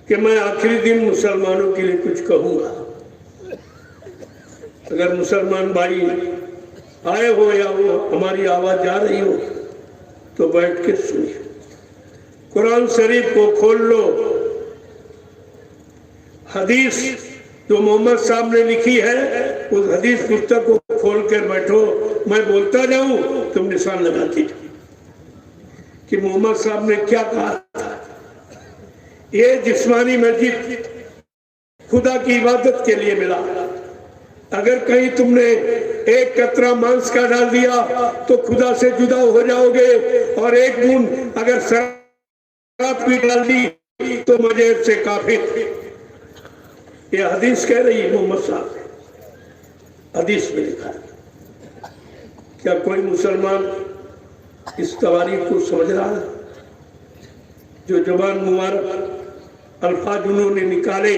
कि मैं आखिरी दिन मुसलमानों के लिए कुछ कहूंगा। अगर मुसलमान भाई आए हो या वो हमारी आवाज जा रही हो तो बैठ के सुनिए। कुरान शरीफ को खोल लो, हदीस जो मोहम्मद साहब ने लिखी है उस हदीस पुस्तक को खोल कर बैठो। मैं बोलता जाऊं तुम निशान लगाती जाओ कि मोहम्मद साहब ने क्या कहा था। ये जिस्मानी मस्जिद खुदा की इबादत के लिए मिला। अगर कहीं तुमने एक कतरा मांस का डाल दिया तो खुदा से जुदा हो जाओगे, और एक बूंद अगर शराब की डाल दी तो मजे से काफिर। ये हदीस कह रही है मोहम्मद साहब ने, हदीस में लिखा है। क्या कोई मुसलमान इस तवारीख को समझ रहा है? जो जबान मुबारक अल्फाज उन्होंने निकाले,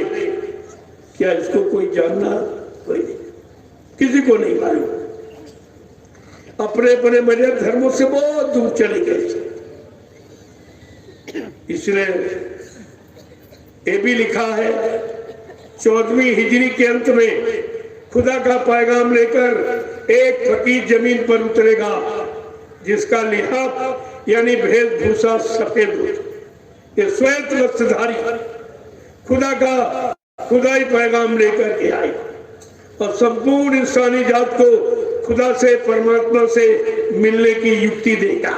क्या इसको कोई जानना? कोई नहीं, किसी को नहीं मालूम। अपने अपने मजहब धर्मों से बहुत दूर चले गए। इसलिए ये भी लिखा है 14वीं हिजरी के अंत में खुदा का पैगाम लेकर एक फकीर जमीन पर उतरेगा जिसका लिहाफ यानी वेशभूषा सफेद हो। ये श्वेत वस्त्रधारी खुदा का खुदाई पैगाम लेकर के आए और संपूर्ण इंसानी जात को खुदा से, परमात्मा से मिलने की युक्ति देगा।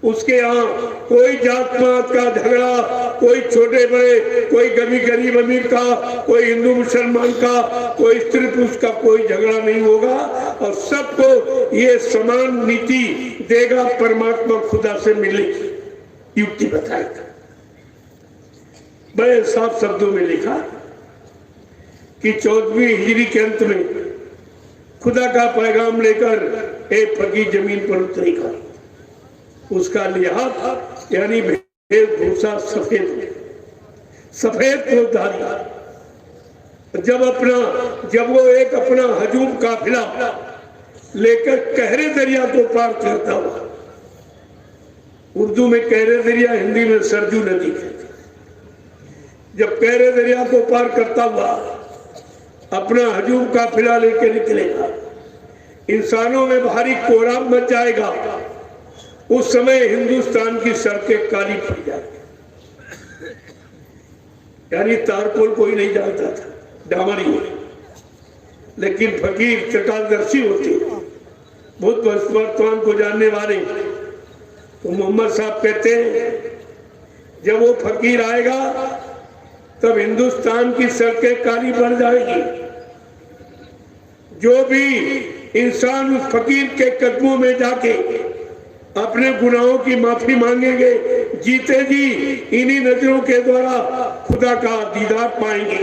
उसके यहाँ कोई जात पात का झगड़ा, कोई छोटे बड़े, कोई गरीब अमीर का, कोई हिंदू मुसलमान का, कोई स्त्री पुरुष का कोई झगड़ा नहीं होगा, और सबको ये समान नीति देगा। परमात्मा खुदा से मिलने की युक्ति बताएगा। बड़े साफ शब्दों में लिखा कि 14वीं हिजरी के अंत में खुदा का पैगाम लेकर एक फकीर जमीन पर उतरेगा। उसका लिहाफ यानी वेशभूषा सफेद पोशाक। जब वो एक अपना हजूम काफिला लेकर कहरे दरिया को पार करता हुआ, उर्दू में कहरे दरिया, हिंदी में सरजू नदी कहते। जब कहरे दरिया को पार करता हुआ अपना हजूम काफिला लेकर निकलेगा, इंसानों में भारी कोहराम मच जाएगा। उस समय हिंदुस्तान की सड़कें काली पड़ जाती, यानी तारकोल कोई नहीं जानता था, डामरी हो। लेकिन फकीर चटालदर्शी होते, बहुत वर्तमान को जानने वाले, तो मोहम्मद साहब कहते हैं जब वो फकीर आएगा तब हिंदुस्तान की सड़कें काली पड़ जाएगी। जो भी इंसान उस फकीर के कदमों में जाके अपने गुनाहों की माफी मांगेंगे, जीते जी इन्हीं नजरों के द्वारा खुदा का दीदार पाएंगे।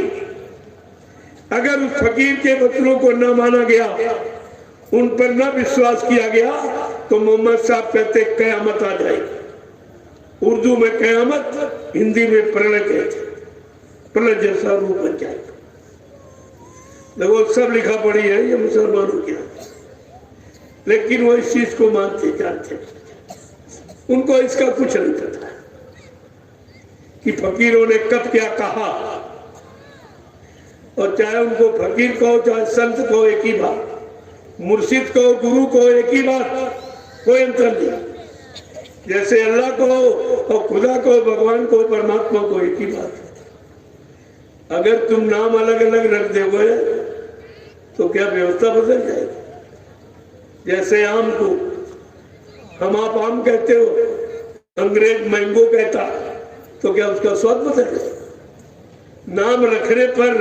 अगर उस फकीर के वचनों को न माना गया, उन पर न विश्वास किया गया, तो मोहम्मद साहब कहते कयामत आ जाएगी। उर्दू में कयामत, हिंदी में प्रलय कहते, प्रलय जैसा रूप बन जाएगा। देखो सब लिखा पड़ी है ये मुसलमानों के, लेकिन वो इस चीज को मानते जानते, उनको इसका कुछ नहीं पता कि फकीरों ने कब क्या कहा। और चाहे उनको फकीर कहो, चाहे संत कहो, एक ही बात, मुर्शिद कहो, गुरु कहो, एक ही बात, कोई अंतर नहीं। जैसे अल्लाह कहो और खुदा कहो, भगवान को, परमात्मा को, एक ही बात। अगर तुम नाम अलग अलग रख दोगे तो क्या व्यवस्था बदल जाएगी? जैसे आम को हम आप आम कहते हो, अंग्रेज मैंगो कहता, तो क्या उसका स्वाद बदल जाएगा? नाम रखने पर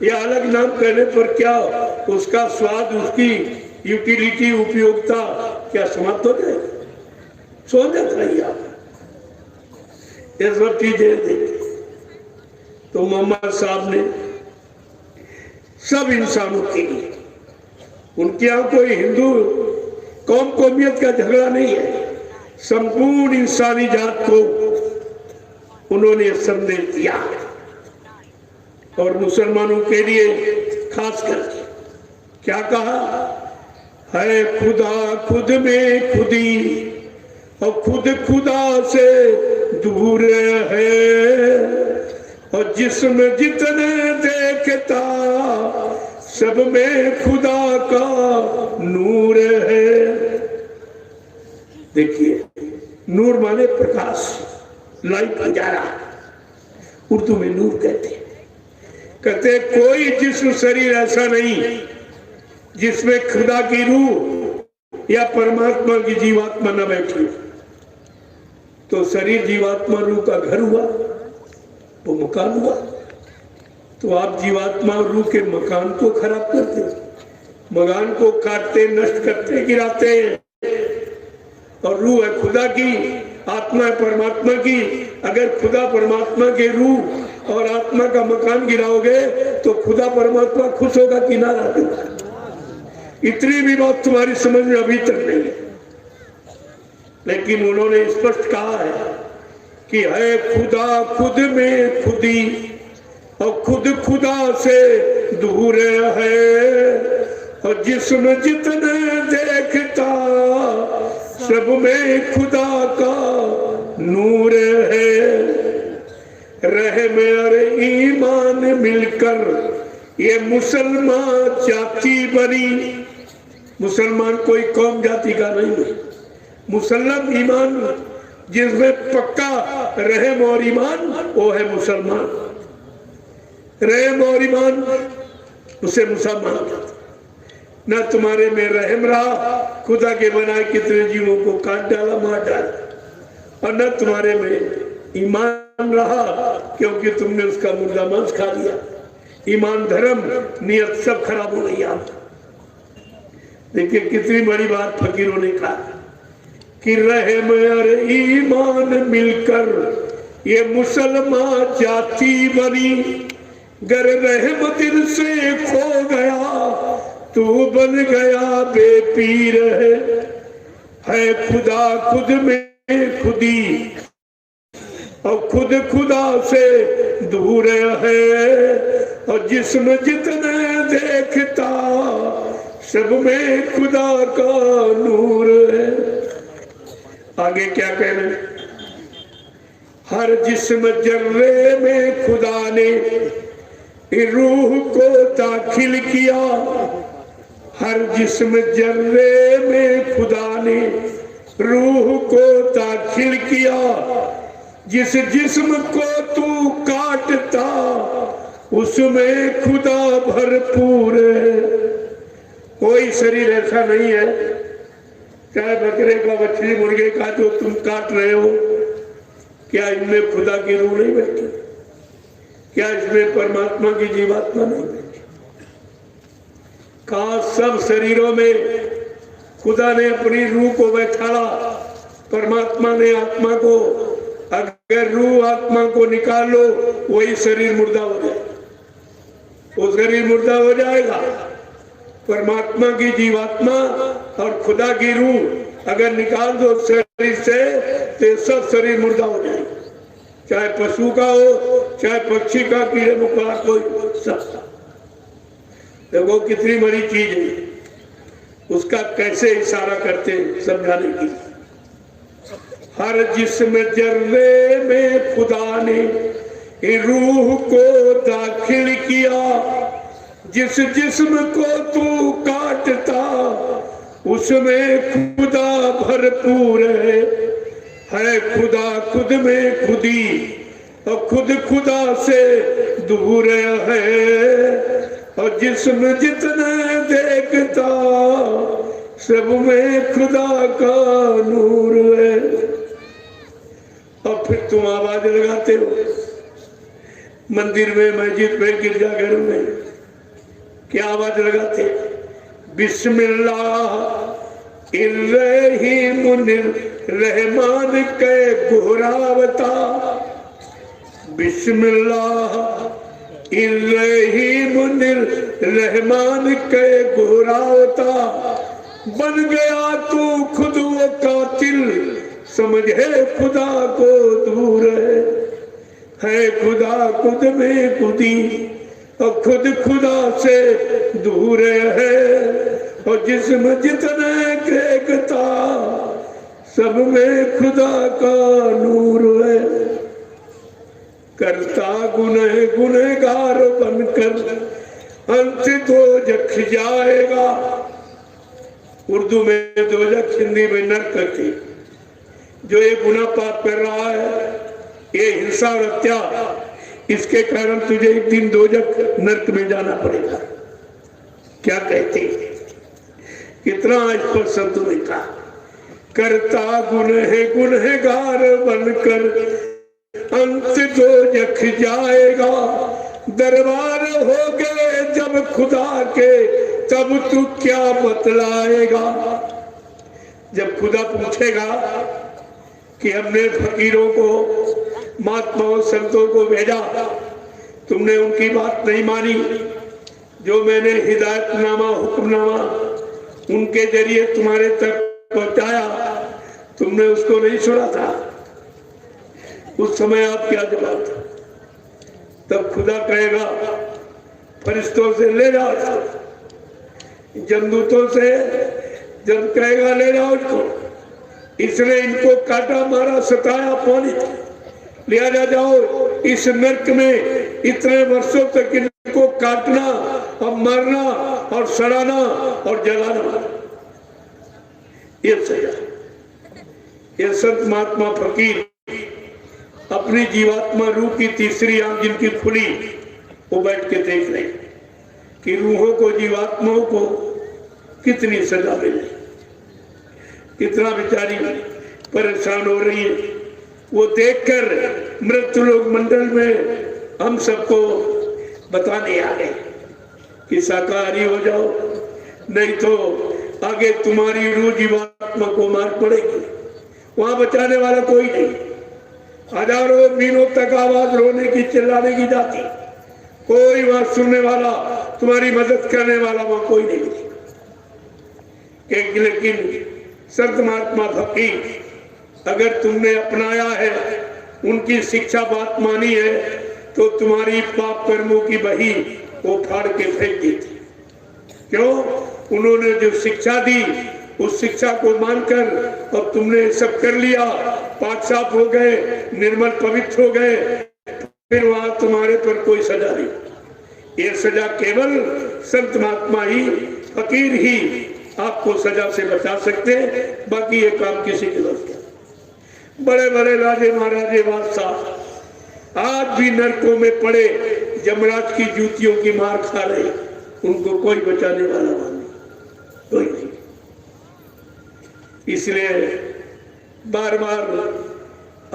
या अलग नाम कहने पर क्या उसका स्वाद, उसकी यूटिलिटी, उपयोगिता क्या समाप्त हो जाएगी? सोच जाता है आप ये सब चीजें देखिए। तो मोहम्मद साहब ने सब इंसानों के लिए, उनके यहाँ कोई हिंदू कौम कौमियत का झगड़ा नहीं है, संपूर्ण इंसानी जात को उन्होंने संदेश दिया। और मुसलमानों के लिए खास करके क्या कहा है? खुदा खुद में खुदी और खुद खुदा से दूर है, और जिस्म जितने देखता सब में खुदा का नूर है। देखिए, नूर माने प्रकाश, लाइट, उजाला, उर्दू में नूर कहते कोई जिस्म शरीर ऐसा नहीं जिसमें खुदा की रूह या परमात्मा की जीवात्मा न बैठी। तो शरीर जीवात्मा रूह का घर हुआ, वो मकान हुआ। तो आप जीवात्मा और रूह के मकान को खराब करते, मकान को काटते, नष्ट करते, गिराते हैं। और रूह है खुदा की, आत्मा है परमात्मा की। अगर खुदा परमात्मा के रूह और आत्मा का मकान गिराओगे तो खुदा परमात्मा खुश होगा कि नाराज होगा? इतनी भी बात तुम्हारी समझ में अभी तक नहीं है। लेकिन उन्होंने स्पष्ट कहा है कि है खुदा खुद में खुदी और खुद खुदा से दूर है। और जिस्म जितने देखता सब में खुदा का नूर है। रहम और ईमान मिलकर ये मुसलमान जाति बनी। मुसलमान कोई कौम जाति का नहीं है, मुसल्लम ईमान जिसमें पक्का रहम और ईमान, वो है मुसलमान। रहम और ईमान उसे मुसलमान। न तुम्हारे में रहम रहा, खुदा के बनाए कितने जीवों को काट डाला, मार डाला। और न तुम्हारे में ईमान रहा, क्योंकि तुमने उसका मुर्दा मांस खा लिया। ईमान, धर्म, नियत सब खराब हो गई आप। देखिए कितनी बड़ी बात फकीरों ने कहा कि रहम और ईमान मिलकर ये मुसलमान जाति बनी। गर रहम दिल से खो गया तू बन गया बेपीर है खुदा खुद में खुदी और खुद खुदा से दूर है। और जिस्म जितने देखता सब में खुदा का नूर है। आगे क्या कहना? हर जिस्म जर्रे में खुदा ने रूह को दाखिल किया। हर जिस्म जर्रे में खुदा ने रूह को दाखिल किया। जिस जिस्म को तू काटता उसमें खुदा भरपूर है। कोई शरीर ऐसा नहीं है, चाहे बकरे का, बछड़ी, मुर्गे का, जो तुम काट रहे हो, क्या इनमें खुदा की रूह नहीं बैठी? क्या इसमें परमात्मा की जीवात्मा नहीं बैठी? कहा सब शरीरों में खुदा ने अपनी रूह को बैठाड़ा, परमात्मा ने आत्मा को। अगर रूह आत्मा को निकाल लो, वही शरीर मुर्दा हो जाए, वो शरीर मुर्दा हो जाएगा। परमात्मा की जीवात्मा और खुदा की रूह अगर निकाल दो शरीर से तो सब शरीर मुर्दा हो जाएगा। चाहे पशु का हो, चाहे पक्षी का, कीड़े मकोड़ा, कोई सब। देखो कितनी बड़ी चीज है, उसका कैसे इशारा करते हैं समझाने की। हर जिस्म जर्रे में खुदा ने रूह को दाखिल किया। जिस जिस्म को तू काटता उसमें खुदा भरपूर है खुदा खुद में खुदी और खुद खुदा से दूर है। और जिस्म जितने देखता सब में खुदा का नूर है। और फिर तुम आवाज लगाते हो मंदिर में, मस्जिद में, गिरजाघर में, क्या आवाज लगाते? बिस्मिल्लाह इर्रहीमुनिर रहमान के घोरावता। बिस्मिल्लाह इर्रहीमुनिर रहमान के घोरावता। बन गया तू खुद वो कातिल, समझे खुदा को दूर है खुदा खुद में खुदी और खुद खुदा से दूर है। और जिस्म जितने देखता सब में खुदा का नूर है। करता गुनह गुनहगार बनकर अंत दोजख जाएगा। उर्दू में दोजख, हिंदी में नरक थी। जो ये गुनाह पाप कर रहा है, ये हिंसा और हत्या, इसके कारण तुझे एक दिन दोजख नरक में जाना पड़ेगा। क्या कहते हैं, कितना स्पष्ट लिखा, करता गुनह गुनहगार बनकर अंत दोजख जाएगा। दरबार हो गए जब खुदा के, तब तू क्या बतलाएगा। जब खुदा पूछेगा कि हमने फकीरों को, महात्माओं, संतों को भेजा, तुमने उनकी बात नहीं मानी, जो मैंने हिदायतनामा, हुक्मनामा उनके जरिए तुम्हारे तक पहुंचाया, तुमने उसको नहीं सुना था, उस समय आप क्या जवाब था। तब खुदा कहेगा फरिश्तों से ले जाओ इसको, जमदूतों से जब कहेगा ले जाओ इसको, इसने इनको काटा, मारा, सताया, अपमानित, लिया जाओ इस नरक में इतने वर्षों तक इनको काटना और मारना और सड़ाना और जलाना, ये सजा। ये संत महात्मा फकीर अपनी जीवात्मा रूह की तीसरी आंख जिनकी खुली, वो बैठ के देख रहे कि रूहों को, जीवात्माओं को कितनी सजा मिली, कितना बेचारी परेशान हो रही है। वो देखकर मृत्यु लोक मंडल में हम सबको बताने आ गए कि शाकाहारी हो जाओ, नहीं तो आगे तुम्हारी रूह जीवात्मा को मार पड़ेगी। वहां बचाने वाला कोई नहीं। हजारों मीलों तक आवाज रोने की, चिल्लाने की जाती, कोई वहां सुनने वाला, तुम्हारी मदद करने वाला वहां कोई नहीं। लेकिन संत महात्मा फकीर, अगर तुमने अपनाया है, उनकी शिक्षा बात मानी है, तो तुम्हारी पाप कर्मों की बही वो फाड़ के फेंक दी थी। क्यों? उन्होंने जो शिक्षा दी, उस शिक्षा को मानकर और तुमने सब कर लिया, पाक साफ हो गए, निर्मल पवित्र हो गए, फिर वहां तुम्हारे पर कोई सजा नहीं। ये सजा केवल संत महात्मा ही, फकीर ही आपको सजा से बचा सकते हैं, बाकी ये काम किसी के बस का। बड़े बड़े राजे महाराजे बादशाह आज भी नरकों में पड़े यमराज की जूतियों की मार खा रहे, उनको कोई बचाने वाला नहीं, कोई नहीं। इसलिए बार बार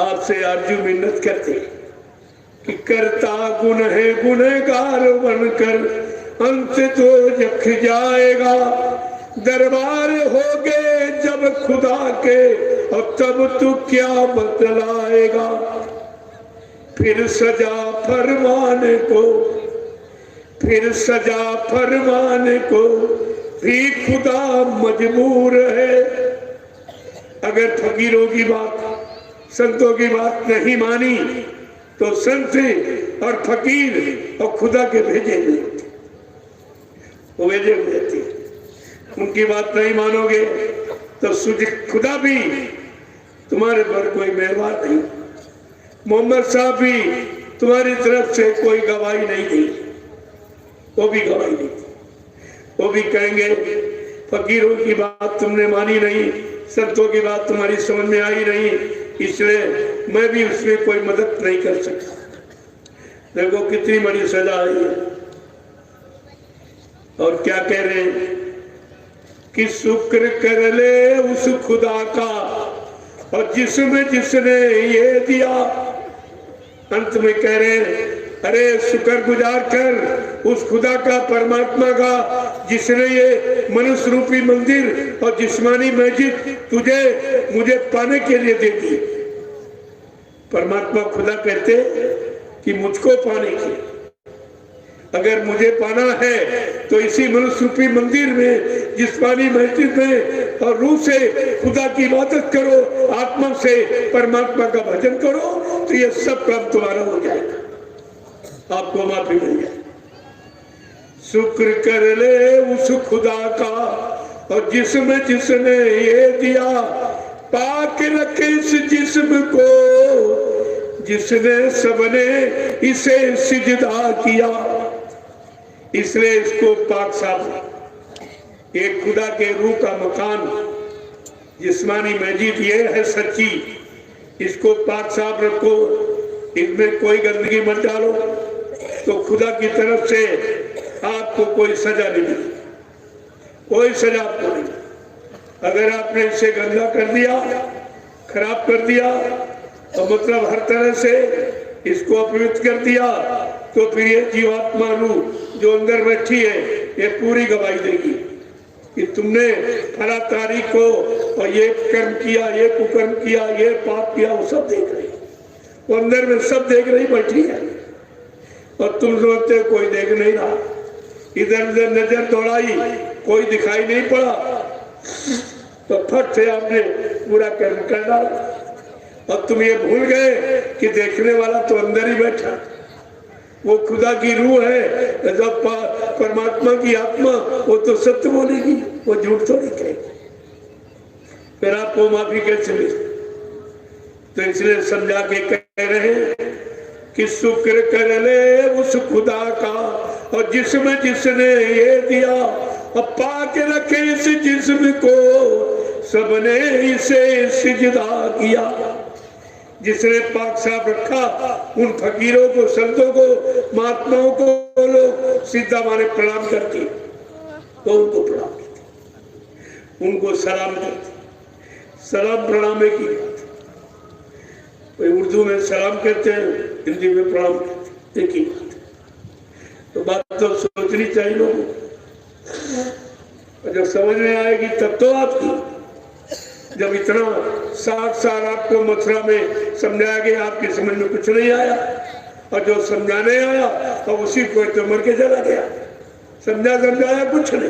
आपसे आरजू मिन्नत करते कि करता गुनह गुनहगार बनकर अंत तो जख जाएगा। दरबार हो गए जब खुदा के, और तब तू क्या बतलाएगा। फिर सजा फरमाने को, फिर सजा फरमाने को भी खुदा मजबूर है। अगर फकीरों की बात, संतों की बात नहीं मानी, तो संत और फकीर और खुदा के भेजे हुए, वो भेजे हुए थे। उनकी बात नहीं मानोगे तो खुदा भी तुम्हारे पर कोई मेहरबान नहीं। मोहम्मद साहब भी तुम्हारी तरफ से कोई गवाही नहीं दी, वो भी गवाही नहीं दी। वो भी कहेंगे फकीरों की बात तुमने मानी नहीं, संतों की बात तुम्हारी समझ में आई नहीं, इसलिए मैं भी उसमें कोई मदद नहीं कर सकता। देखो कितनी बड़ी सजा आई है। और क्या कह रहे हैं कि शुक्र कर ले उस खुदा का, और जिसने ये दिया। अंत में कह रहे हैं अरे शुक्र गुजार कर उस खुदा का, परमात्मा का, जिसने ये मनुष्य रूपी मंदिर और जिस्मानी मस्जिद तुझे मुझे पाने के लिए दे दी। परमात्मा खुदा कहते कि मुझको पाने के, अगर मुझे पाना है तो इसी मनुष्य रूपी मंदिर में, जिस्मानी मस्जिद में और रूह से खुदा की इबादत करो, आत्मा से परमात्मा का भजन करो, तो ये सब काम तुम्हारा हो जाएगा, आपको माफी मिल जाए। शुक्र कर ले उस खुदा का, और जिसने ये दिया, पाक रखे इस जिस्म को, जिसने सबने इसे सिजदा किया, इसलिए इसको पाक साफ। एक खुदा के रूह का मकान जिस्मानी मस्जिद ये है सच्ची, इसको पाक साफ रखो, इसमें कोई गंदगी मत डालो, तो खुदा की तरफ से आपको कोई सजा नहीं मिली, कोई सजा आपको नहीं। अगर आपने इसे गंदा कर दिया, खराब कर दिया, तो मतलब हर तरह से इसको अपवित्र कर दिया, तो फिर ये जीवात्मा रूह जो अंदर बैठी है ये पूरी गवाही देगी कि तुमने फला तारीख को और ये कर्म किया, ये कुकर्म किया, ये पाप किया। वो सब देख रही, वो अंदर में सब देख रही बैठी है, और तुम सोचते हो कोई देख नहीं रहा। इधर उधर नजर दौड़ाई, कोई दिखाई नहीं पड़ा, तो फट से आपने पूरा कर्म कर डाला, और तुम ये भूल गए कि देखने वाला तो अंदर ही बैठा, वो खुदा की रूह है, जब परमात्मा की आत्मा, वो तो सत्य बोलेगी, वो झूठ थोड़ी कहेगी। फिर आपको माफी कैसे मिले? तो इसलिए समझा के कह रहे कि शुक्र कर ले उस खुदा का, और जिसमें जिसने ये दिया, और पाक रखे इस जिस्म को, सबने इसे सिजदा किया। जिसने पाक साफ रखा, उन फकीरों को, संतों को, महात्माओं को लोग सीधा माने प्रणाम करते, तो उनको प्रणाम करते, उनको सलाम करते। सलाम प्रणाम की बात, कोई उर्दू में सलाम कहते हैं, हिंदी में प्रणाम कहते हैं, एक ही बात। तो बात तो सोचनी चाहिए लोगों को, जब समझ में आएगी तब तो आपकी। जब इतना 60 साल आपको मथुरा में समझाया गया, आपकी समझ में कुछ नहीं आया, और जो समझाने आया तो उसी को तो मर के चला गया, समझाया कुछ नहीं,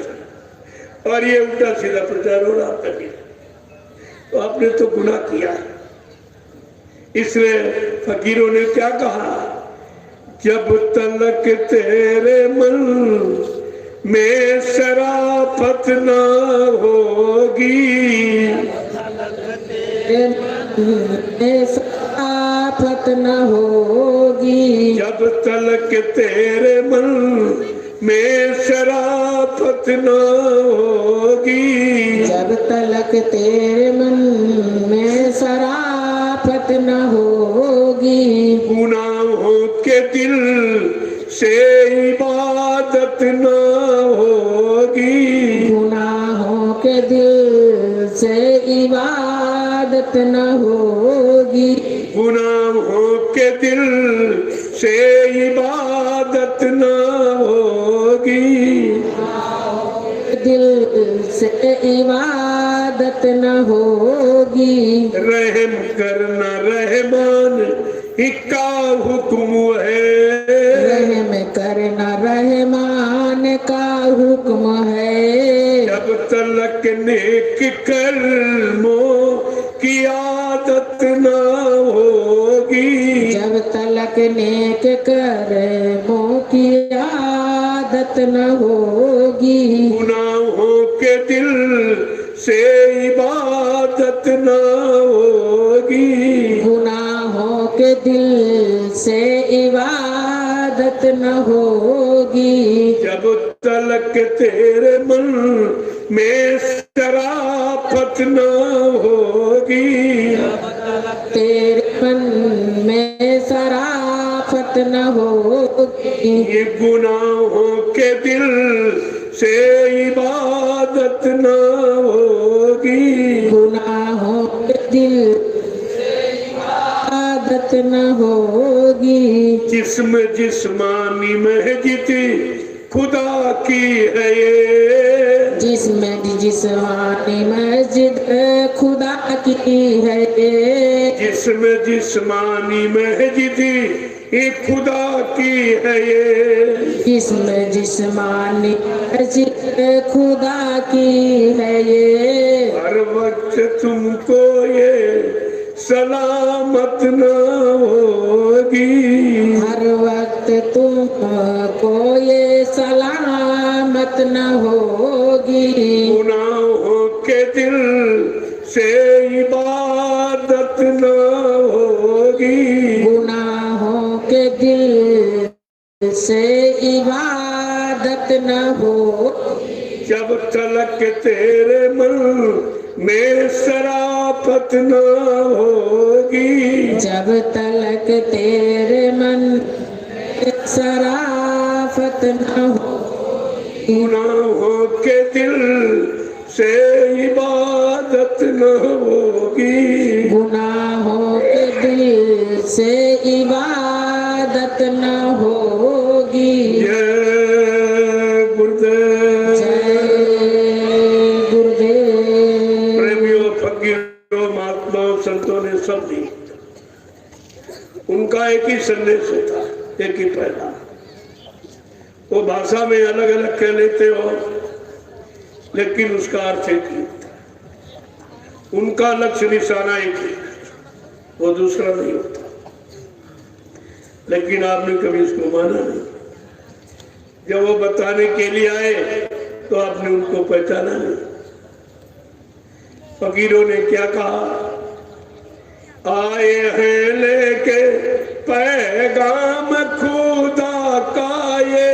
और ये उल्टा सीधा प्रचार हो रहा आपका। तो आपने तो गुनाह किया। इसलिए फकीरों ने क्या कहा, जब तलक तेरे मन में शराफत न होगी, शराफत न होगी, जब तलक तेरे मन में शराफत न होगी, जब तलक तेरे मन में शराफत न होगी, गुनाहों के दिल से इबादत न होगी, गुनाहों के दिल से इबादत न होगी, गुनाहों के दिल से इबादत न होगी, दिल से इबादत न होगी। रहम करना रहमान ही का हुक्म है, रहम करना रहमान का हुक्म है, जब तलक नेक कर्मों की आदत न होगी, जब तलक नेक कर्मों की आदत न होगी, गुनाहों के दिल से इबादत न होगी, गुनाहों के दिल से इबादत न होगी, जब तलक तेरे मन में शराफत न होगी, तेरे मन में शराफत न होगी, ये गुनाहों के दिल से इबादत न होगी, गुनाहों के दिल से इबादत न होगी, जिस्म जिस्मानी मस्जिद खुदा की है ये, जिसमें जिस्मानी मस्जिद खुदा की है ये, जिसमें जिस्मानी मस्जिद ये खुदा की है ये, जिसमें जिस्मानी मस्जिद खुदा की है ये, हर वक्त तुमको ये सलामत न होगी, हर वक्त तुमको ये सलामत न होगी, गुनाहों के दिल से इबादत न होगी, के दिल से इबादत न हो, जब तलक तेरे मन में शराफत न होगी, जब तलक तेरे मन में शराफत न हो, गुनाहों के दिल से इबादत न होगी, गुनाहों के दिल से इबादत न होगी। जय गुरुदेव। जय गुरुदेव। प्रेमियों, फकीरों, महात्माओं, संतों ने सब दी, उनका एक ही संदेश होता, एक ही पैगाम। वो भाषा में अलग अलग कह लेते हो, लेकिन उसका अर्थ एक ही होता। उनका लक्ष्य निशाना एक ही, वो दूसरा नहीं होता। लेकिन आपने कभी इसको माना नहीं। जब वो बताने के लिए आए तो आपने उनको पहचाना नहीं। फकीरों ने क्या कहा? आए हैं लेके पैगाम खुदा का ये,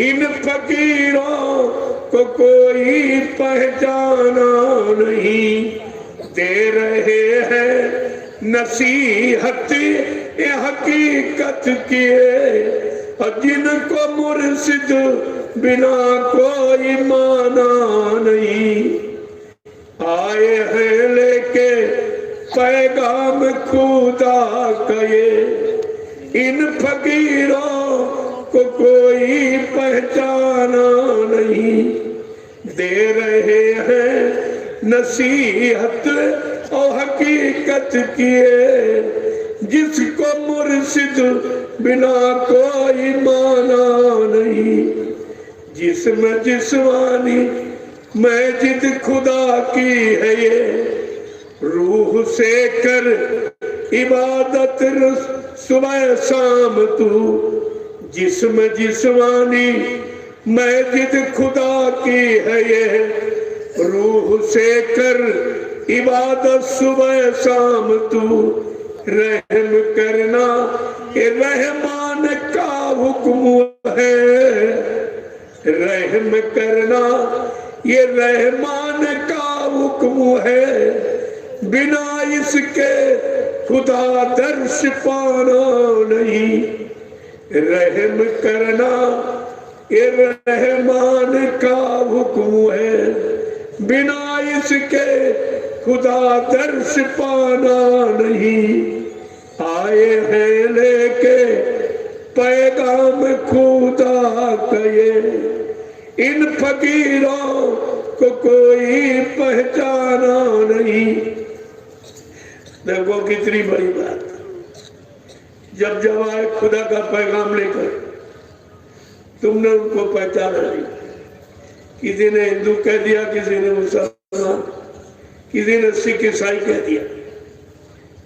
इन फकीरों को कोई पहचाना नहीं, दे रहे हैं नसीहत ये हकीकत किए, और जिनको मुर्शिद बिना कोई माना नहीं। आए हैं लेके पैगाम खुदा का ये, इन फकीरों को कोई पहचाना नहीं, दे रहे हैं नसीहत और हकीकत किए, जिसको मुर्शिद बिना कोई माना नहीं। जिसमें जिस्मानी मस्जिद खुदा की है ये, रूह से कर इबादत सुबह शाम तू, जिस्म जिस्मानी मस्जिद खुदा की है ये, रूह से कर इबादत सुबह शाम तू। रहम करना ये रहमान का हुक्म है, रहम करना ये रहमान का हुक्म है, बिना इसके खुदा दर्श पाना नहीं। रहम करना ये रहमान का हुक्म है, बिना इसके खुदा दर्श पाना नहीं। आए हैं लेके पैगाम खुदा का ये, इन फकीरों को कोई पहचाना नहीं। देखो कितनी बड़ी बात। जब जब आए खुदा का पैगाम लेकर, तुमने उनको पहचाना नहीं। किसी ने हिंदू कह दिया, किसी ने मुसलमान, किसी ने सिख ईसाई कह दिया।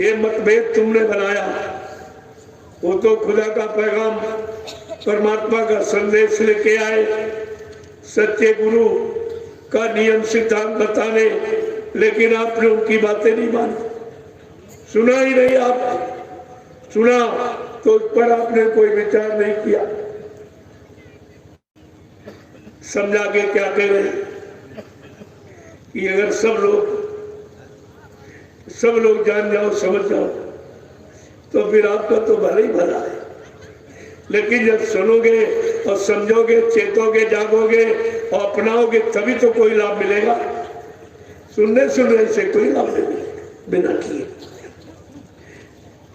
ये मतभेद तुमने बनाया। वो तो खुदा का पैगाम, परमात्मा का संदेश लेके आए, सच्चे गुरु का नियम सिद्धांत बताने, लेकिन आपने उनकी बातें नहीं मानी, सुना ही नहीं। आप सुना तो उस पर आपने कोई विचार नहीं किया। समझा के क्या कह रहे कि अगर सब लोग जान जाओ, समझ जाओ, तो फिर आपका तो भला ही भला है। लेकिन जब सुनोगे और समझोगे, चेतोगे, जागोगे और अपनाओगे, तभी तो कोई लाभ मिलेगा। सुनने से कोई लाभ नहीं मिलेगा बिना किए।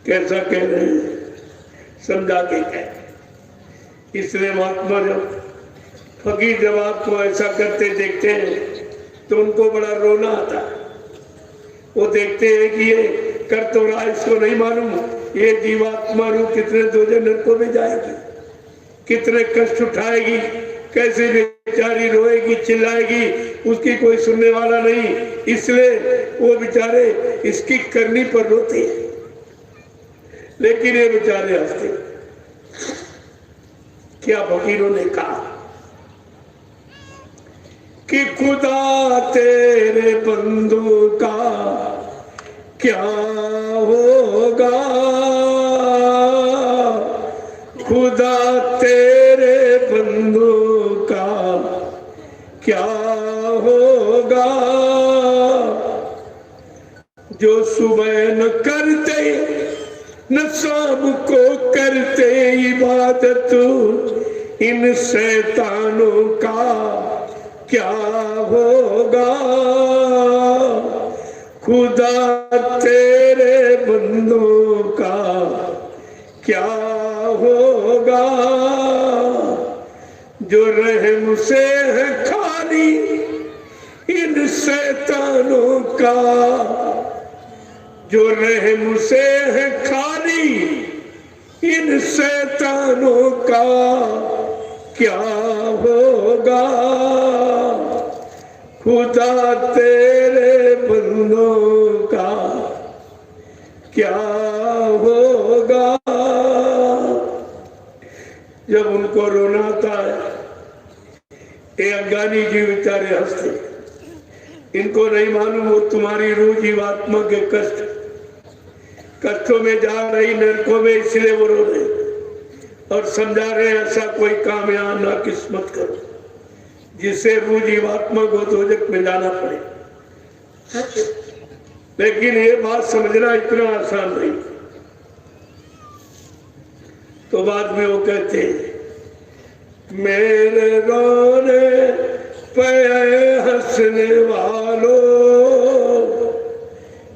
कैसा कह रहे हैं, समझा के कह। इसलिए महात्मा जब फकीर जब आपको ऐसा करते देखते हैं तो उनको बड़ा रोना आता है। वो देखते हैं कि ये कर तो रहा, इसको नहीं मालूम ये जीवात्मा रूप कितने दोजख नरकों में जाएगी, कितने कष्ट उठाएगी, कैसे बेचारी रोएगी, चिल्लाएगी, उसकी कोई सुनने वाला नहीं। इसलिए वो बेचारे इसकी करनी पर रोते हैं, लेकिन ये बेचारे हंसते। क्या फकीरों ने कहा कि खुदा तेरे बंदों का क्या होगा, खुदा तेरे बंदों का क्या होगा, जो सुबह न करते न शाम को करते इबादत, इन शैतानों का क्या होगा। खुदा तेरे बंदों का क्या होगा, जो रहम से है खाली इन शैतानों का, जो रहम से है खाली इन शैतानों का क्या होगा। खुदा तेरे बंदों का क्या होगा। जब उनको रोना आता है, ये अज्ञानी जी बेचारे हंसते, इनको नहीं मालूम वो तुम्हारी रूह जीवात्मा के कष्टों में जा रही, नरकों में, इसलिए वो रो रहे और समझा रहे ऐसा कोई काम यहाँ ना किस्मत करो जिससे रूह जीवात्मा को दोजख में जाना पड़े। लेकिन ये बात समझना इतना आसान नहीं। तो बाद में वो कहते हैं, मेरे रोने पे हंसने वालों,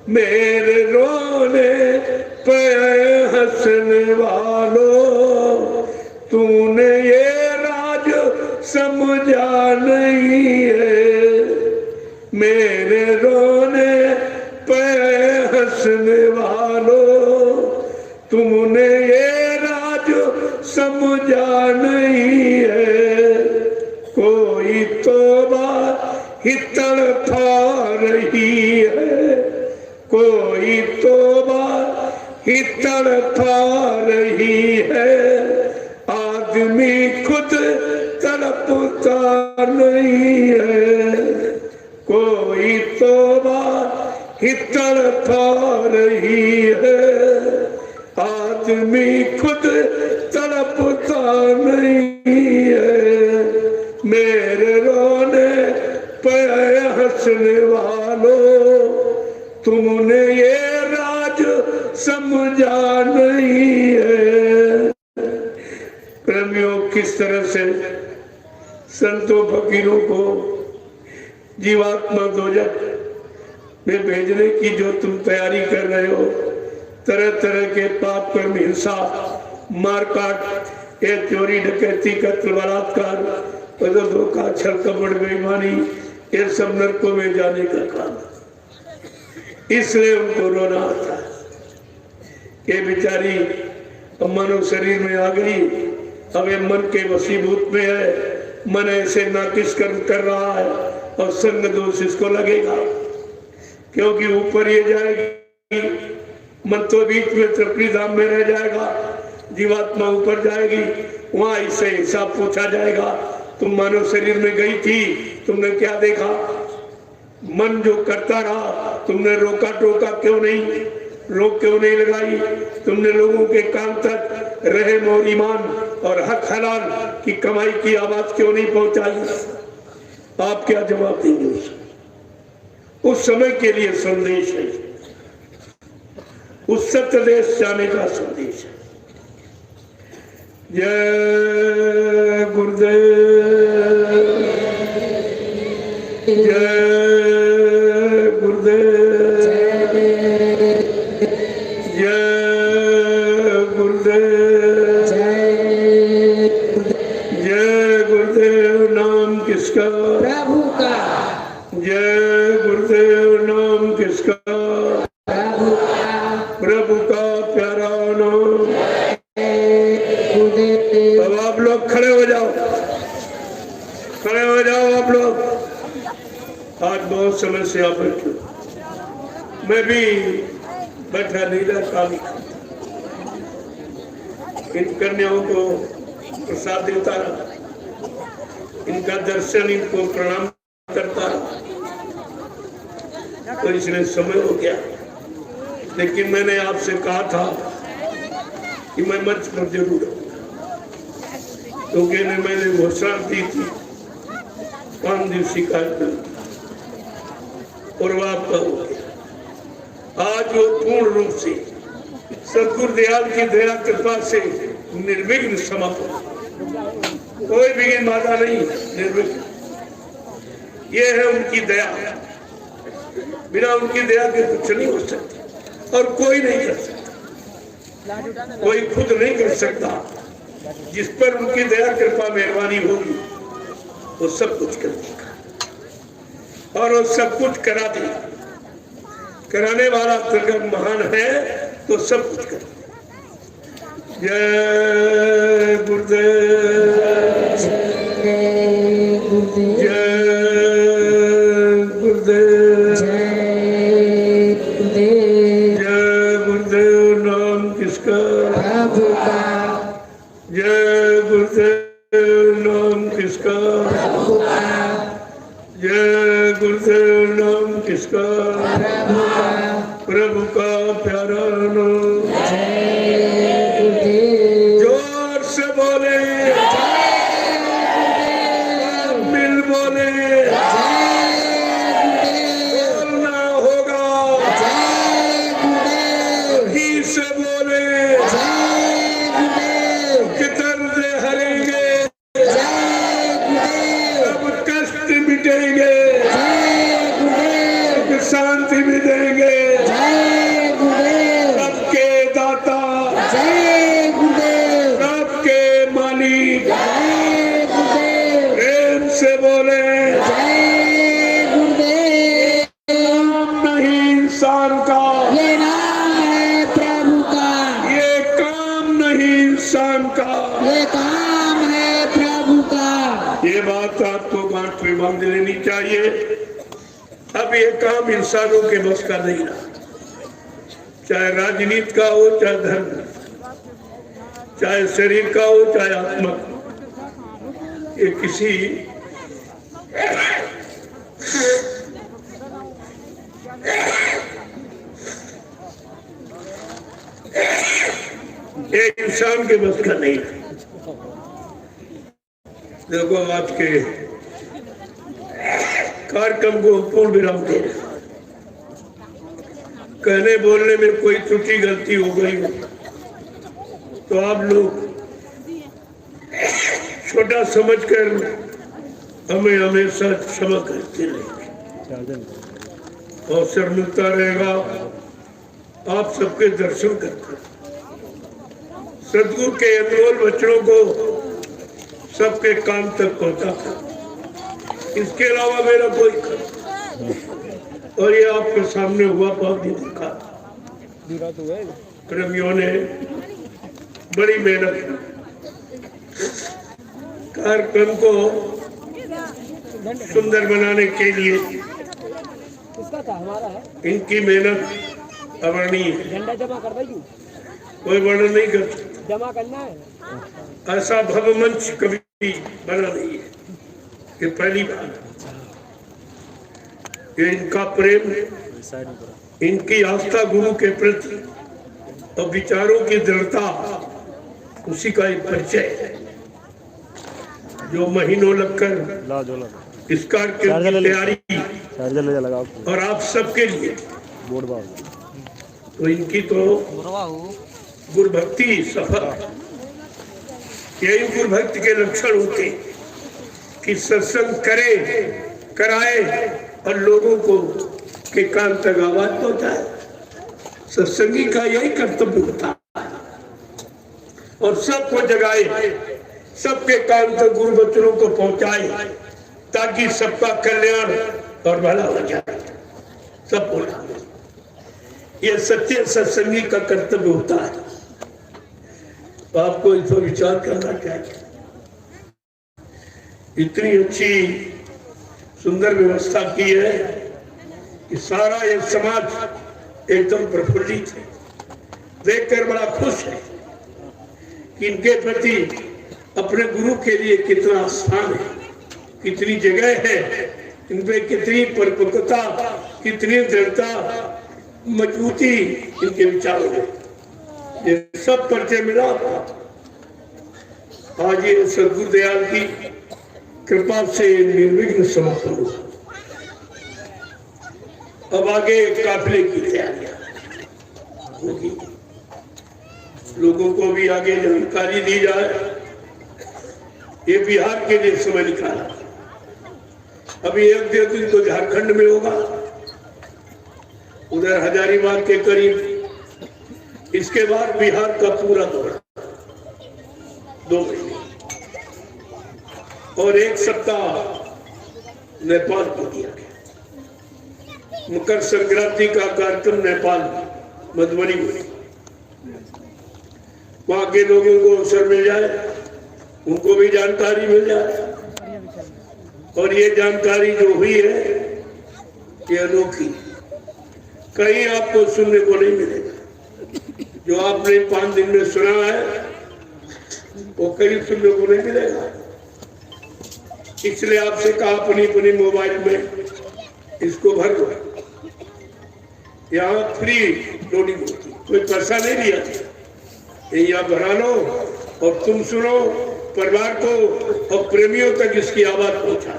मेरे रोने पे हंसने वालों, तूने ये राज समझा नहीं है। मेरे रोने पे हंसने वालों, तुमने ये राज समझा नहीं है। कोई तौबा ही तड़पा रही है, कोई तौबा ही तड़पा रही है। आदमी खुद तड़पता नहीं है, कोई तौबा ही तड़पा रही है। आदमी खुद तड़पता नहीं है। मेरे रोने पे हंसने वालों, तुमने ये राज समझा नहीं है। प्रेमियों, किस तरह से संतों फकीरों को जीवात्मा दोजख में भेजने की जो तुम तैयारी कर रहे हो, तरह तरह के पाप कर्म, हिंसा, मारकाट, ये चोरी डकैती, कत्ल, बलात्कार, धोखा, छल कपट, बेईमानी, ये सब नरकों में जाने का काम। इसलिए उनको रोना आता है। ये बेचारी मानव शरीर में आ गई, अब ये मन के वसीभूत में है, मन ऐसे नाकिस कर रहा है और संग दोष इसको लगेगा, क्योंकि ऊपर ये जाएगी, मन तो बीच में त्रिपुरी धाम में रह जाएगा, जीवात्मा ऊपर जाएगी, वहां इससे हिसाब पूछा जाएगा। तुम मानव शरीर में गई थी, तुमने क्या देखा? मन जो करता रहा, तुमने रोका टोका क्यों नहीं, रोक क्यों नहीं लगाई? तुमने लोगों के कान तक रहम और ईमान और हक हलाल की कमाई की आवाज क्यों नहीं पहुंचाई? आप क्या जवाब देंगे? उस समय के लिए संदेश है, उस सत्य देश जाने का संदेश है। जय गुरुदेव, जय गुरुदेव, जय गुरुदेव, जय गुरुदेव। नाम किसका? प्रभु का। जय गुरुदेव। नाम किसका? प्रभु का। प्रभु का प्यारा नाम। अब आप लोग खड़े हो जाओ, खड़े हो जाओ आप लोग। आज बहुत समय से आप बैठे, मैं भी बैठा नहीं रहता। इन कन्याओं को प्रसाद देता रहा, इनका दर्शन, इनको प्रणाम करता रहा, तो इसलिए समय हो गया। लेकिन मैंने आपसे कहा था कि मैं मंच पर जरूर आऊंगा। तो कहने मैंने घोषणा दी थी 5 दिवसीय कार्यक्रम और वह आपका हो गया। आज वो पूर्ण रूप से सदगुरु दयाल की दया कृपा से निर्विघ्न समाप्त हो, कोई विघ्न बाधा नहीं, निर्विघ्न। ये है उनकी दया, बिना उनकी दया के कुछ नहीं हो सकता और कोई नहीं कर सकता, कोई खुद नहीं कर सकता। जिस पर उनकी दया कृपा मेहरबानी होगी वो सब कुछ कर देगा और वो सब कुछ करा देगा। कराने वाला अगर महान है तो सब कुछ कर देगा। जय गुरुदेव, जय गुरुदेव, जय गुरुदेव। नाम किसका? प्रभु का। जय गुरुदेव। नाम किसका? प्रभु का। जय गुरुदेव। नाम किसका? प्रभु का। प्रभु का प्यारा नाम। जय गुरुदेव। जोर से बोले, मिल बोले, बोलना होगा, ही से बोले, कितन से हरेंगे, अब कष्ट मिटेंगे, अब शांति मिलेंगे। सबके दाता, सबके मालिक, प्रेम से बोले, काम नहीं इंसान का, ये नाम है प्रभु का। ये काम नहीं इंसान का, ये काम है प्रभु का। ये बात आपको गांठ में बांध लेनी चाहिए। अब ये काम इंसानों के बस का नहीं रहा, चाहे राजनीति का हो, चाहे धर्म, चाहे शरीर का हो, चाहे आत्मा का। ये किसी एक इंसान के बस का नहीं है। देखो आज के कार्यक्रम को पूर्ण विराम दे रहे। कहने बोलने में कोई त्रुटि गलती हो गई हो तो आप लोग छोटा समझकर हमें हमेशा क्षमा करते रहेंगे। अवसर मिलता रहेगा आप सबके दर्शन करकर सदगुरु के अनमोल वचनों को सबके कान तक पहुंचाता। इसके अलावा मेरा कोई और ये आपके सामने हुआ बहुत ही देखा। प्रेमियों ने बड़ी मेहनत कार्यक्रम को सुंदर बनाने के लिए इनकी मेहनत अवर्णीय है, झंडा जमा कर दो, कोई वर्णन नहीं कर सकता। जमा करना है। ऐसा भव्य मंच कभी बना नहीं है, ये पहली बार। ये इनका प्रेम, इनकी आस्था गुरु के प्रति और विचारों की दृढ़ता, उसी का एक परिचय है जो महीनों लगकर इस कार्यक्रम की तैयारी और आप सबके लिए तो इनकी तो गुरु भक्ति सफल। यही गुरु भक्ति के लक्षण होते कि सत्संग करे, कराए और लोगों को के कान तक आवाज पहुंचाए। सत्संगी का यही कर्तव्य होता है और सबको जगाए, सबके कान तक गुरु वचनों को पहुंचाए ताकि सबका कल्याण और भला हो जाए। सब बोला ये सच्चे सत्संगी का कर्तव्य होता है। तो आपको इस पर विचार करना चाहिए। इतनी अच्छी सुंदर व्यवस्था की है कि सारा ये समाज एकदम प्रफुल्लित है, देखकर बड़ा खुश है कि इनके प्रति अपने गुरु के लिए कितना स्थान है, कितनी जगह है, इनपे कितनी परिपक्वता, कितनी दृढ़ता, मजबूती इनके विचारों में। ये सब परिचय मिला आज ये सद्गुरुदयाल की कृपा से निर्विघ्न समापन हुआ। अब आगे काफिले की तैयारियां होगी, लोगों को भी आगे जानकारी दी जाए। ये बिहार के लिए समय निकाला, अभी एक डेढ़ दिन तो झारखंड में होगा, उधर हजारीबाग के करीब, इसके बाद बिहार का पूरा दौरा 2 महीने और 1 सप्ताह नेपाल को दिया गया। मकर संक्रांति का कार्यक्रम नेपाल मधुबनी में, वहां के लोगों को अवसर मिल जाए, उनको भी जानकारी मिल जाए। और ये जानकारी जो हुई है ये अनोखी, कहीं आपको सुनने को नहीं मिलेगा। जो आपने 5 दिन में सुना है वो कहीं सुनने को नहीं मिलेगा। इसलिए आपसे कहा अपनी अपनी मोबाइल में इसको भर दो। यहाँ फ्री लोडिंग होती, कोई पैसा नहीं दिया, ये यहाँ भरा लो और तुम सुनो, परिवार को और प्रेमियों तक इसकी आवाज पहुंचा।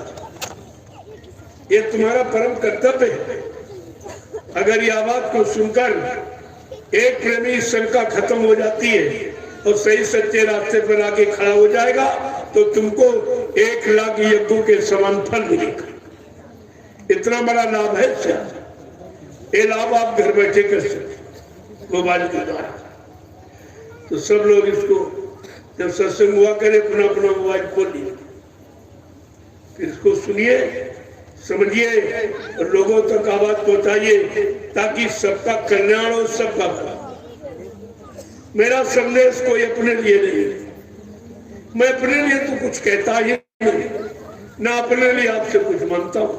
ये तुम्हारा परम कर्तव्य है। अगर ये आवाज को सुनकर एक प्रेमी शंका खत्म हो जाती है और सही सच्चे रास्ते पर आके खड़ा हो जाएगा तो तुमको 1 लाख यज्ञों के समान फल मिलेगा। इतना बड़ा लाभ है इससे। ये लाभ आप घर बैठे कर सकते मोबाइल के द्वारा। तो सब लोग इसको जब सत्संग हुआ करे अपना अपना मोबाइल खोलिए, फिर इसको सुनिए, समझिए और लोगों तक आवाज पहुंचाइए ताकि सबका कल्याण हो, सबका भला। मेरा संदेश कोई अपने लिए नहीं, मैं अपने लिए तो कुछ कहता ही नहीं, ना अपने लिए आपसे कुछ मांगता हूं,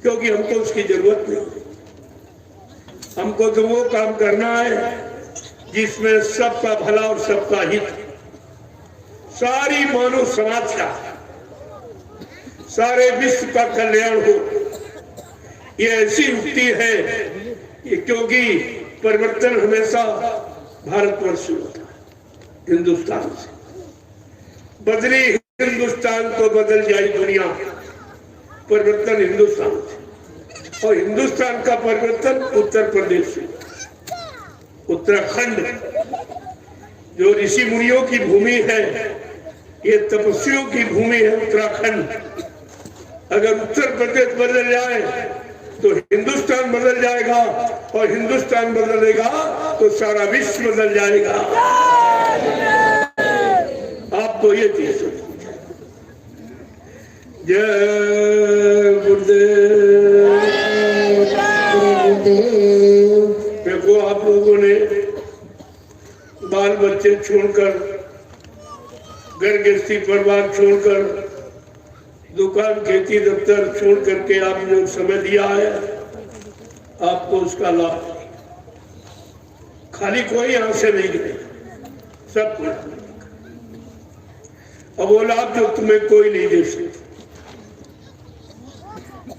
क्योंकि हमको उसकी जरूरत नहीं। हमको तो वो काम करना है जिसमें सबका भला और सबका हित, सारी मानव समाज का, सारे विश्व का कल्याण हो। ये ऐसी युक्ति है क्योंकि परिवर्तन हमेशा भारतवर्ष से होता है, हिंदुस्तान से। बदली हिंदुस्तान तो बदल जाए दुनिया, परिवर्तन हिंदुस्तान से। और हिंदुस्तान का परिवर्तन उत्तर प्रदेश से, उत्तराखंड जो ऋषि मुनियों की भूमि है, ये तपस्वियों की भूमि है उत्तराखंड। अगर उत्तर प्रदेश बदल जाए तो हिंदुस्तान बदल जाएगा, और हिंदुस्तान बदलेगा तो सारा विश्व बदल जाएगा। आपको ये चीज सोचनी चाहिए। जय गुरुदेव। देखो आप लोगों ने बाल बच्चे छोड़कर, घर गृहस्थी परिवार छोड़कर, दुकान खेती दफ्तर छोड़ करके आप जो समय दिया है, आपको उसका लाभ खाली कोई यहां से नहीं मिलेगा, सब कुछ। अब वो लाभ जो तुम्हें कोई नहीं दे सकता।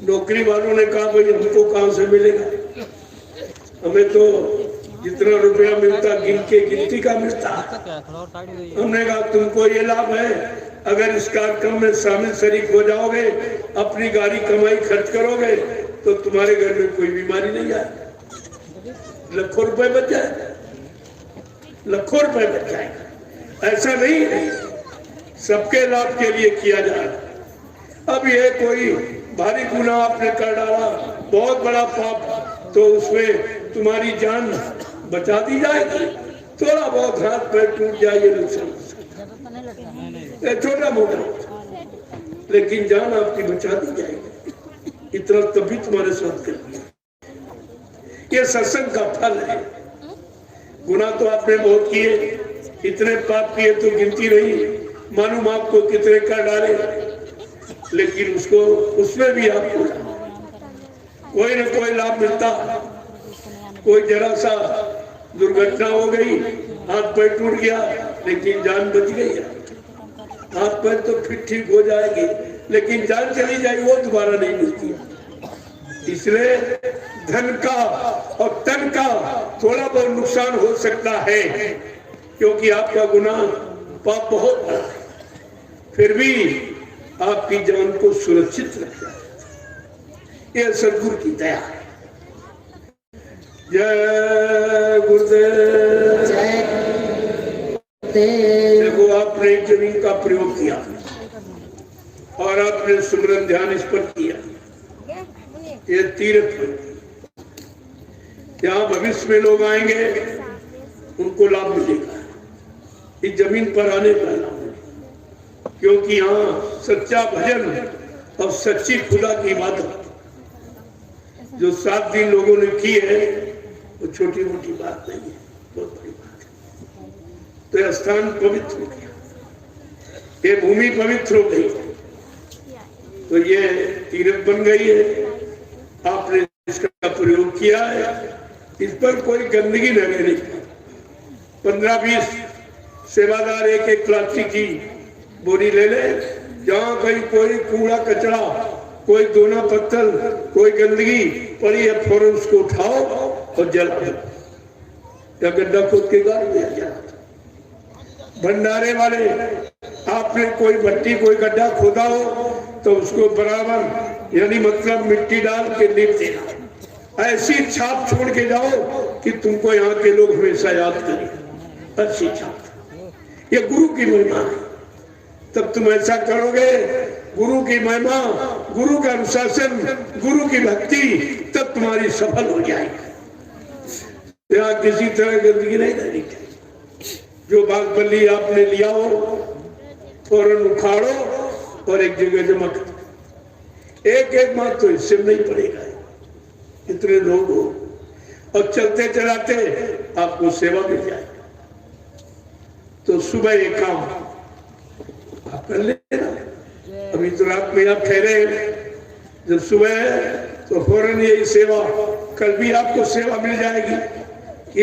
नौकरी वालों ने कहा भाई हमको कहां से मिलेगा, हमें तो जितना रुपया मिलता गिनती का मिलता। हमने कहा तुमको ये लाभ है, अगर इस कार्यक्रम में शामिल शरीक हो जाओगे, अपनी गाड़ी कमाई खर्च करोगे तो तुम्हारे घर में कोई बीमारी नहीं आएगी, लाखों रुपए बच जाएगा, लाखों रुपए बच जाएगा। ऐसा नहीं है, सबके लाभ के लिए किया जा रहा। अब ये कोई भारी गुनाह आपने कर डाला, बहुत बड़ा पाप, तो उसमें तुम्हारी जान बचा दी जाएगी। थोड़ा बहुत हाथ पैर टूट जाए नुकसान, छोटा मोटा, लेकिन जान आपकी बचा दी जाएगी। इतना तभी तुम्हारे साथ कर दिया। ये सत्संग का फल है। गुनाह तो आपने बहुत किए, इतने पाप किए तो गिनती नहीं, मालूम आपको कितने कर डाले, लेकिन उसको उसमें भी आपको कोई न कोई लाभ मिलता। कोई जरा सा दुर्घटना हो गई, हाथ पैर टूट गया, लेकिन जान बच गई। हाथ पैर तो फिर ठीक हो जाएगी, लेकिन जान चली जाएगी, वो दोबारा नहीं मिलती। इसलिए धन का और तन का थोड़ा बहुत नुकसान हो सकता है, क्योंकि आपका गुनाह पाप बहुत बड़ा है, फिर भी आपकी जान को सुरक्षित रखा है। यह सदगुरु की दया है। जय गुरुदेव। देखो आपने एक जमीन का प्रयोग किया और आपने सुमरन ध्यान इस पर किया, ये तीर्थ है। यहाँ भविष्य में लोग आएंगे, उनको लाभ मिलेगा, इस जमीन पर आने का लाभ मिलेगा, क्योंकि यहाँ सच्चा भजन और सच्ची खुदा की इबादत जो 7 दिन लोगों ने की है, वो छोटी मोटी बात नहीं है, बहुत बड़ी बात है। तो यह स्थान पवित्र हो गया, ये भूमि पवित्र हो गई, तो ये तीर्थ बन गई है। आपने इसका प्रयोग किया है, इस पर कोई गंदगी न रहने पाए। 15-20 सेवादार एक प्लास्टिक की बोरी ले ले, जहाँ कहीं कोई कूड़ा कचरा, कोई दोना पत्थर, कोई गंदगी पड़ी है, फौरन उसको उठाओ और जला दो, या गड्ढा खोद के गाड़ दिया जाए। भंडारे वाले, आपने कोई भट्टी कोई गड्ढा खोदा हो तो उसको बराबर यानी मतलब मिट्टी डाल के लीप देना, ऐसी छाप छोड़ के जाओ कि तुमको यहाँ के लोग हमेशा याद करें, अच्छी छाप। ये गुरु की महिमा है। तब तुम ऐसा करोगे, गुरु की महिमा, गुरु का अनुशासन, गुरु की भक्ति, तब तुम्हारी सफल हो जाएगी। यहाँ किसी तरह गंदगी नहीं रहनी चाहिए। जो बागबल्ली आपने लिया हो फौरन उखाड़ो और एक जगह जमा कर। एक माह तो इससे नहीं पड़ेगा, इतने लोग हो, और चलते चलाते आपको सेवा मिल जाएगी। तो सुबह एक काम आप कर लेना। अभी तो रात में आप ठहरे, जब सुबह है तो फौरन यही सेवा, कल भी आपको सेवा मिल जाएगी।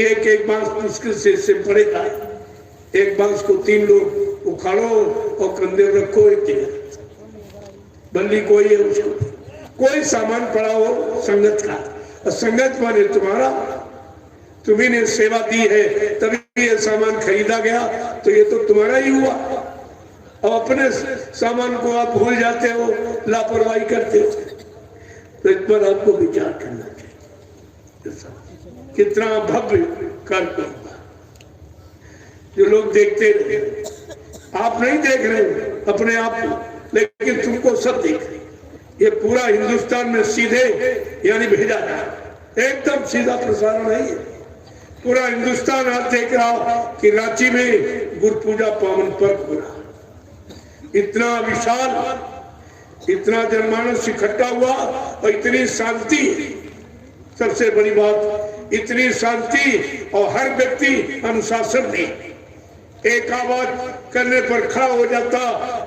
एक बांस मुश्किल से पड़ेगा, एक बांस को 3 लोग उखाड़ो और कंधे रखो एक जगह। बल्ली कोई है, उसको कोई सामान पड़ा हो संगत का, और संगत माने तुम्हारा, तुम्ही ने सेवा दी है तभी ये सामान खरीदा गया, तो ये तो तुम्हारा ही हुआ। अब अपने सामान को आप भूल जाते हो, लापरवाही करते हो, तो इस पर आपको विचार करना चाहिए। कितना भव्य कार्य होगा जो लोग देखते रहे। आप नहीं देख रहे अपने आप को, लेकिन तुमको सब देख रहे। ये पूरा हिंदुस्तान में सीधे यानी भेजा जाए, एकदम सीधा प्रसारण नहीं है। पूरा हिंदुस्तान आज देख रहा कि रांची में गुरु पूजा पावन पर्व हो रहा। इतना विशाल, इतना जनमानस इकट्ठा हुआ और इतनी शांति, सबसे बड़ी बात इतनी शांति, और हर व्यक्ति अनुशासन में एक आवाज करने पर खड़ा हो जाता,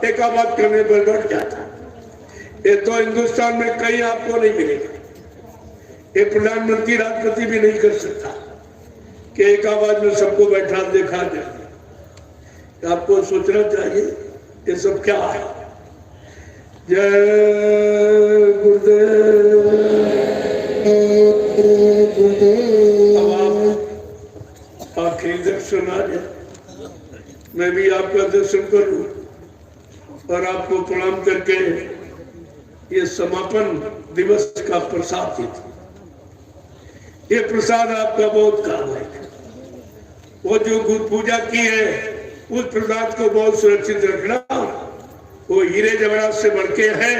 एक आवाज करने पर बैठ जाता। ये तो हिंदुस्तान में कहीं आपको नहीं मिलेगा। ये प्रधानमंत्री राष्ट्रपति भी नहीं कर सकता कि एक आवाज में सबको बैठा देखा जाए। आपको सोचना चाहिए ये सब क्या है। जय गुरुदेव। अब आप आखिरी दर्शन आ जाए, मैं भी आपका दर्शन करूं और आपको प्रणाम करके ये समापन दिवस का प्रसाद देता। ये प्रसाद आपका बहुत काम है। वो जो गुरु पूजा की है उस प्रसाद को बहुत सुरक्षित रखना। वो हीरे जवाहरात से बढ़ के है,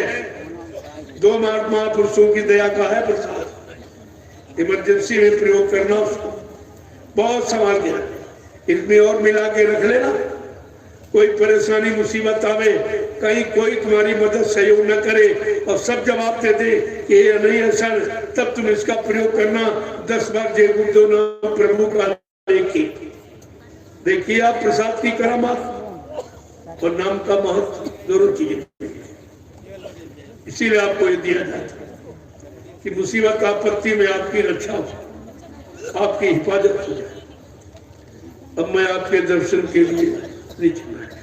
2 महापुरुषों की दया का है प्रसाद। इमरजेंसी में प्रयोग करना, उसको बहुत संभाल के रखना। इसमें और मिला के रख लेना, कोई परेशानी मुसीबत आवे, कहीं कोई तुम्हारी मदद सहयोग न करे और सब जवाब दे दे कि ये नहीं है सर, तब तुम इसका प्रयोग करना। 10 बार जय गुरुदेव नाम प्रभु का देखिए। देखिए आप प्रसाद की करामात और नाम का महत्व दोनों चीजें। इसीलिए आपको ये दिया जाता है कि मुसीबत आपत्ति में आपकी रक्षा हो, आपकी हिफाजत हो जाए। अब मैं आपके दर्शन के लिए नीचे बैठ।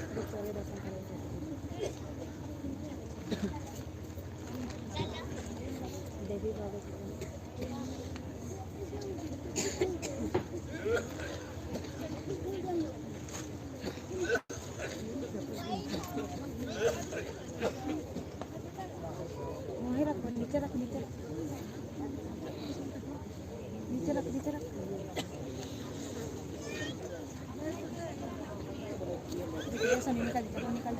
ऐसा नहीं निकाल निकाल